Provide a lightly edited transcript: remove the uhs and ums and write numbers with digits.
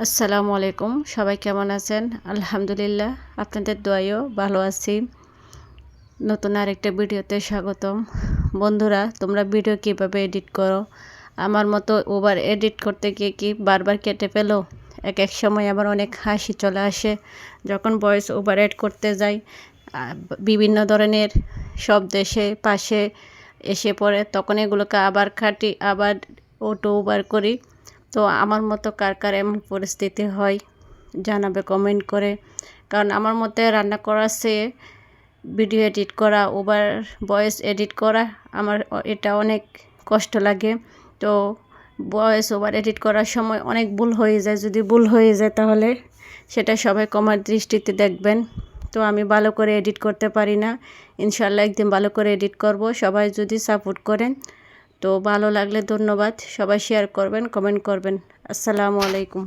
আসসালামু আলাইকুম, সবাই কেমন আছেন? আলহামদুলিল্লাহ, আপনাদের দোয়ায়ও ভালো আছি। নতুন আরেকটা ভিডিওতে স্বাগতম। বন্ধুরা, তোমরা ভিডিও কিভাবে এডিট করো? আমার মতো ওভার এডিট করতে গিয়ে কি বারবার কেটে ফেলো? এক সময় আবার অনেক হাসি চলে আসে যখন ভয়েস ওভার এড করতে যাই। বিভিন্ন ধরনের শব্দ পাশে এসে পড়ে, তখন এগুলোকে আবার কাটি, আবার অটো ওভার করি। তো আমার মতো কার কার এমন পরিস্থিতি হয় জানাবে কমেন্ট করে। কারণ আমার মতে রান্না করার চেয়ে ভিডিও এডিট করা, ওভার ভয়েস এডিট করা আমার এটা অনেক কষ্ট লাগে। তো ভয়েস ওভার এডিট করার সময় অনেক ভুল হয়ে যায়। যদি ভুল হয়ে যায় তাহলে সেটা সবাই ক্ষমার দৃষ্টিতে দেখবেন। তো আমি ভালো করে এডিট করতে পারি না, ইনশাল্লাহ একদিন ভালো করে এডিট করব। সবাই যদি সাপোর্ট করেন তো ভালো লাগলে ধন্যবাদ। সবাই শেয়ার করবেন, কমেন্ট করবেন। আসসালামু আলাইকুম।